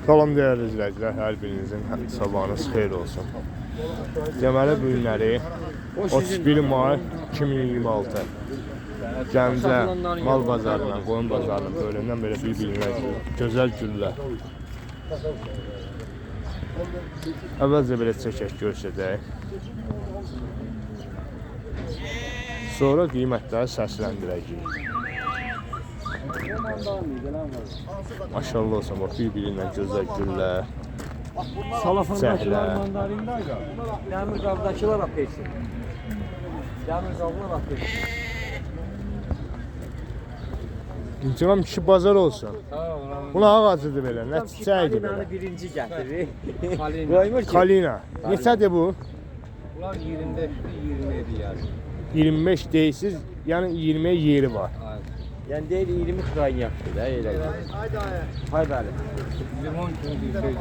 Salam değerli izləyicilər, hər birinizin sabahınız xeyir olsun. Deməli bu günləri 31 may 2026 Gəncə mal bazarından, qoyun bazarından bölümündən belə bir-birinə gözəl güllər. Əvvəlcə belə çəkək görsədək. Sonra qiymətləri səsləndirəcəyik. Maşallah olsun, bak bir-birindən gözəl güllər. Salafandakılar mandarindaydı. Dəmir qabdakılar apelsin. Dəmir qablar apelsin. İntiqam kişi bazar olsun. Buna ağacıdır belə, nə çiçəkdir belə. Kalinanı birinci gətirir. Kalina. Kalina. Neçədir bu? Bunlar 25-27 yani. 25 deyilsiz, yəni 20'ye yeri var. Yani değil 20 kırayın yaptı da öyle. Haydi Ali. Limon kimi bir şeydir.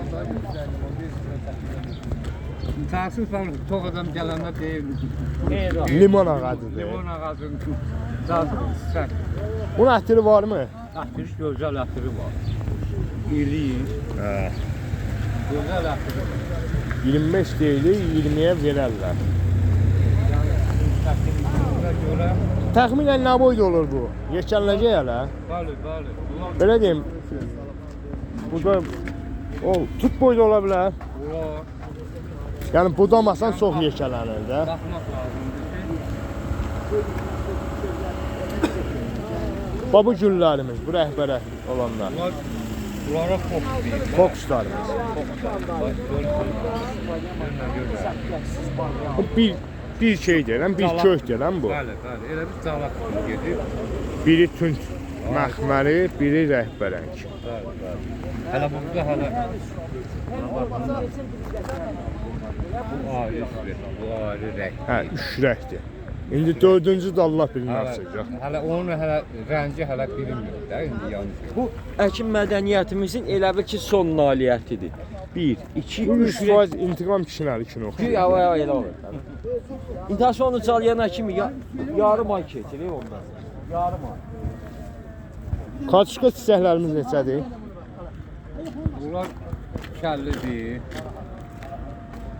Təəssüf var, çox adam gələndə deyir. Limon ağacıdır. Limon ağacının çiçək. Bunun ətiri var mı? Ətiri gözəl ətiri var. İri, gözəl ətiri var. 25 deyilir, 20'ye verərlər. Görə Təxminən nə boyda olur bu? Yekənləcək hələ. bəli. Belə deyim. Bu da o tut boyda ola bilər. Olar. Yəni budamasan çox yekələnir də. Baxmaq lazımdır ki, Bu güllərimiz, bu rəhbərə olanlar. bunlara fox deyir. Fokuslarımız. Bu bir şey deyilən, bir kök deyilən bu. Bəli. Elə bir calaq kimi gedir. Biri tünd məxməri, biri rəhbərəng. Bəli. Hələ burada hələ bu ayrı rəng. Hə, üç rəhdir. İndi dördüncü də Allah bilir açacaq. Hələ onun rəngi hələ bilinmir də indi yəni. Bu əkin mədəniyyətimizin elə bil ki son nailiyyətidir. 1, 2, 3 100% intiqam kişiləri kimi oxuyur. Ya elə olur. İntasonu çalıyana kimi yarım ay keçirir ondan. Yarım ay. Kartuşka çiçəklərimiz neçədir? Bunlar kəllidir.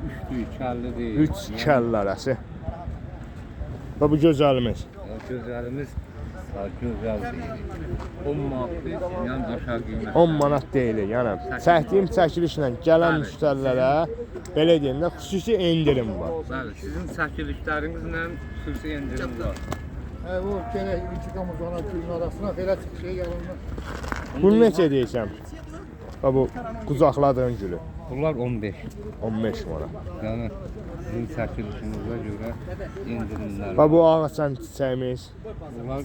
Üçlü kəllidir. 3 kəll arası. Və bu gözəlimiz. Gözəlimiz gözəldir. 10 manatdır, yəni aşağı qiymət. 10 manat deyilir. Yəni çəkdiyim çəkilişlə gələn müştərilərə belə deyim də xüsusi endirim var. Bəli, sizin çəkilişlərinizlə xüsusi endirim var. O gene intikamız ona günün arasına belə şey yanında. Bunu neçə deyirsən? Və bu qucaqladığın gülü. Bunlar 15. 15 manat. Yəni sizin çəkilişinizə görə endirimlər Və var. bu ağaçan çiçəyimiz Bunlar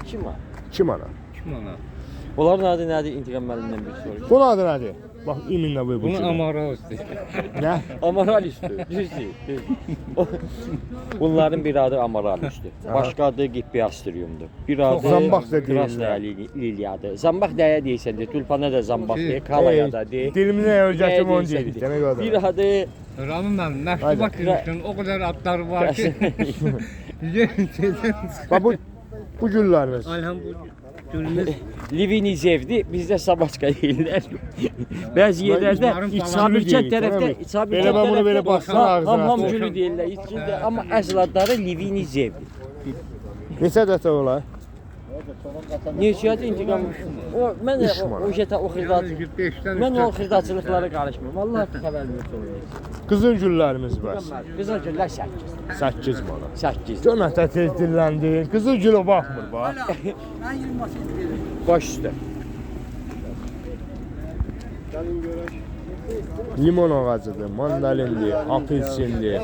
Kim var? 2 manat. 2 manat. Onların adı nədir? İntiqam müəllimdən bir soru. Bunun adı nədir? Bax, iminlə bu Bunu gülü. amarazdır. Nə? Amaral üstü. Düzdür. Bunların bir adı amaral üstü. Başqa adı Gippiastriumdur. Bir adı Zambaq da deyirlər. Krasnaya Liliyadır. Zambaq nəyə deyirsən de, tulpana da zambaq deyir, kalaya da deyir. Dilimini öyrətim onu Nəyə deyirik. deyirsən Demək de. odur. Bir adı Ramın mənim məktubak girmişim, o qədər adları var ki. Bax bu güllərimiz. Alham bu gülümüz Livinizevdir, bizdə Sabaçka deyirlər. Bəzi yerlərdə Sabirkət tərəfdə Belə mən bunu belə baxsan ağzına. Hamam gülü deyirlər içində, amma əsl adları Livinizevdir. Neçə dəfə olar? Neçədir intiqam? O mən Üç manat. o jeta o xırdat. 5-dən Mən o xırdatçılıqlara qarışmıram. Vallahi xəbərim yoxdur. Qızıl güllərimiz var. Qızıl güllər 8. 8 manat. 8. Görmətə tez dilləndin. Qızıl gülü baxmır bax. Baş üstə. Limon ağacıdır, mandalindir, apelsindir,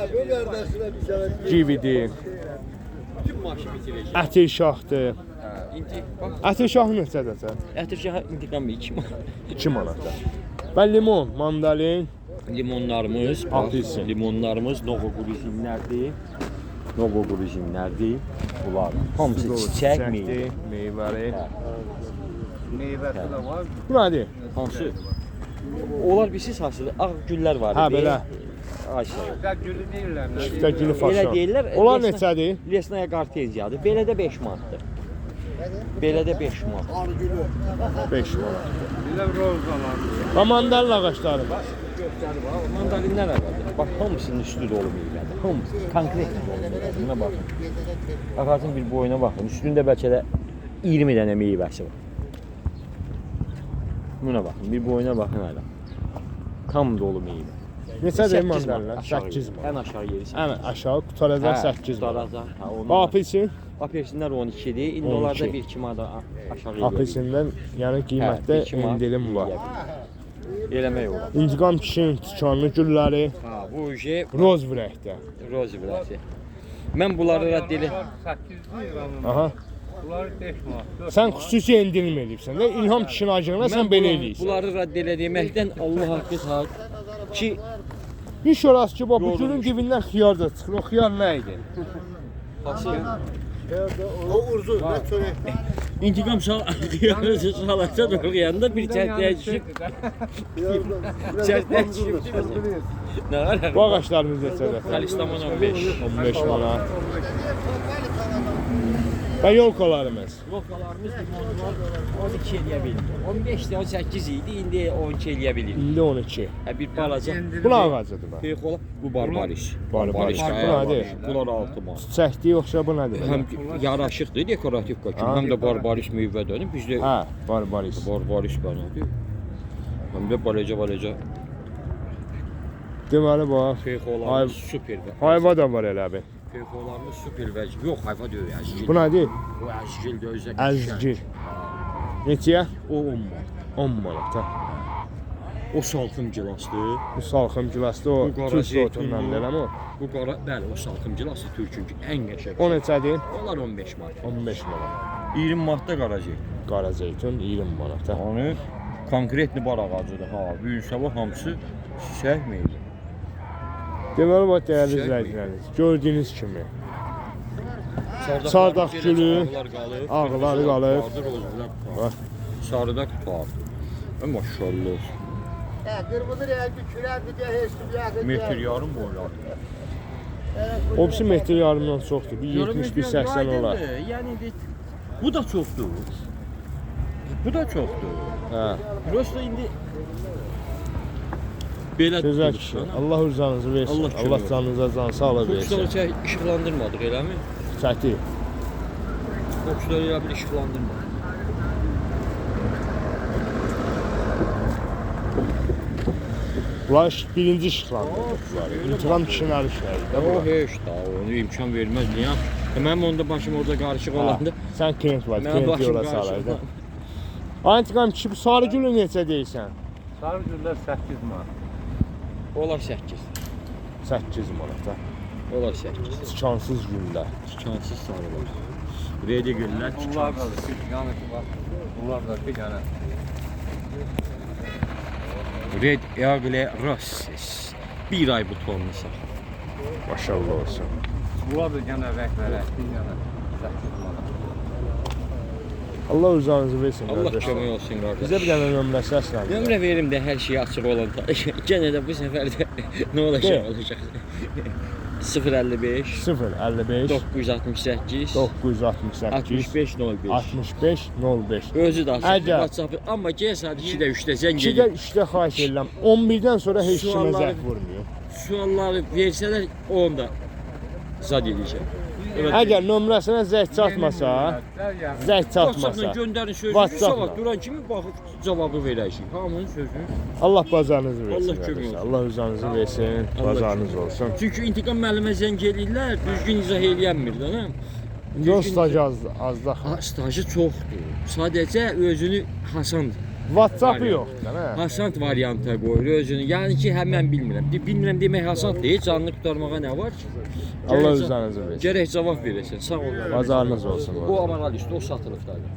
kividir, ətir şahdır. Ətir şahı neçədəsə? Ətirşah intiqam 2 manat. 2 manatda. Və limon, mandalin, Limonlarımız, Apelsin. limonlarımız novoqurizinlərdir. Novoqurizinlərdir. Bunlar hamısı çiçək meyvə. meyvəli. meyvəsi də var. Bu nədir? Hansı? Onlar birsiz hansıdır? Ağ güllər var. Hə, belə. Ay sağ ol. Çiftə gülü deyirlər. Çiftə gülü faşon. Elə deyirlər. Onlar neçədir? Lesnaya qarteziyadır. Belə də 5 manatdır. Belə də 5 manat. 5 manat. Elə rozalar. Və mandalina ağacları. Göstəri var. Mandalinlər ağacı. Bax, hamısının üstü dolu meyvədir. Hamısı. Konkret dolu meyvədir. Buna baxın. Ağacın bir boyuna baxın. Üstündə bəlkə də 20 dənə meyvəsi var. Buna baxın. Bir boyuna baxın hələ. Tam dolu meyvə. Neçədir 8 mandalina? aşağı 8 yer. manat. Ən aşağı yeri. Ən aşağı qutaracaq 8 manat. Tutaracaq. Ha, ondan. Apelsin? Apelsinlər 12-dir. İndi 12. onlarda 1-2 manat aşağı yer. Apelsindən yəni qiymətdə endirim var. Eləmək olar. İntiqam kişinin tikanlı gülləri, Ha, bu uje roz vürəkdə. roz biləsi. Mən bunları rədd edirəm. 8 lira. Aha. Bunlar 5 manat. Sən xüsusi endirim edibsən də İlham kişinin acığına sən belə eləyirsən. Bunları rədd elədiyiməkdən Allah haqqı sağ ki Hiç orası ki, bu gülün dibindən xiyar da çıxır. O xiyar nə idi? O urzu ve çörek. intiqam salata doğrayanda bir çərtəyə düşüb. Çərtəyə düşüb. Nə var? Bu ağaçlarımız neçədir? Xalistamon 15. 15 manat. Və yolkalarımız. Lokalarımız limonlar 12 eləyə bilir. 15-də 18 idi, indi 12 eləyə bilir. İndi 12. Bir balaca. Bu nə ağacıdır bu? Peyx ola bu barbaris. Barbaris. Bu nədir? Bunlar 6 manat. Çəkdiyi yoxsa bu nədir? Həm yaraşıqdır, dekorativ kimi, həm də barbaris meyvədir. Bizdə Hə, barbaris. barbaris bənadır. Həm də balaca. Deməli bax, Peyxolarımız super. hayva da var elə bir. Peyxolarımız super vəc. Yox, hayva deyil, əzgil. Bu nədir? Bu əzgildir, özə. Əzgir. Neçəyə? O 10 manat. 10 manat. Ha. O salxım gilasdır. Bu salxım gilasda o Bu qara Türk zeytunlu. sotundan eləmi o? Bu qara, bəli, o salxım gilası Türkün ən qəşəng. O neçədir? Onlar 15 manat. 15 manat. 20 manatda qaracıq. Qara zeytun 20 manat. Ha. Yəni konkretli bar ağacıdır ha. Bu gün sabah hamısı çiçək meyvə. Deməli bax dəyərli Çiçək izləyicilərimiz, gördüyünüz kimi Çardaq gülü, qalır. ağları qalır. Bax. Sarıda qutar. Maşallah olsun. Kırmızı renkli kürer bir de hepsi bir yakın. Metr yarım boylar. O birisi metr yarımdan çoxdur. Bir 70-80 olar. Yəni bu da çoxdur. Bu da çoxdur. Hə. Prosta indi belə Gözəl kişi. Allah rızanızı versin. Allah kömək Allah olsun. canınıza can sağlığı versin. Fokusları işıqlandırmadıq, eləmi? Çəti. Fokusları elə bir işıqlandırmadıq. Bunlar birinci işıqlandırdılar. İntiqam kişinin əl işləri. O heç da, onu imkan verməz. Niyə? Mənim onda başım orada qarışıq olanda. Sən klient var, Mənim klient başım yola qarışıq. salardı. İntiqam kişi bu sarı gülü neçə deyirsən? Sarı güllər 8 manat. Olar 8. 8 manat. Ha. Olar 8. Tikansız güllər. Tikansız sarılar. Redi güllər Bunlar tikansız. da bir yanı var. Bunlar da bir yana. Red Eagle Rosses. Bir ay bu tonlusa. Maşallah olsun. Bunlar da gene rənglərə bir yana. 8 manat. Allah rızanızı versin. Allah qardaş. kömək olsun qardaş. Bizə bir dənə nömrə səslən. Nömrə verim də hər şey açıq olanda. Gene də bu səfər də nə olacaq De. olacaq. 055 055 968 968 65 05. 65 05. Özü də açıq. Əgər- WhatsApp amma gəl saat 2-də 3-də zəng 2-də edin. 3-də xahiş edirəm. 11-dən sonra heç kimə Sualları- zəng vurmuyor. Sualları versələr onda zad edəcəm. Əgər nömrəsinə zəng çatmasa, zəng WhatsApp-la çatmasa, göndərin sözünü, WhatsApp-la. sabah duran kimi baxıb cavabı verəcəyik. Hamının sözünü. Allah bazarınızı versin. Allah qardaşlar. kömək olsun. Allah rızanızı versin, Allah bazarınız kömək olsun. Çünki intiqam müəllimə zəng eləyirlər, düzgün izah eləyənmir də, hə? Yol stajı az da. Ha, stajı çoxdur. Sadəcə özünü Hasan WhatsApp-ı yoxdur, hə? Hasant variantına qoyur özünü. Yəni ki, həm mən bilmirəm. Bilmirəm demək Hasant deyil, canını qurtarmağa nə var ki? Allah Gərək- rızanızı versin. Gərək cavab verəsən. Sağ ol. Bazarınız olsun. O amaralist, o satılıqdadır.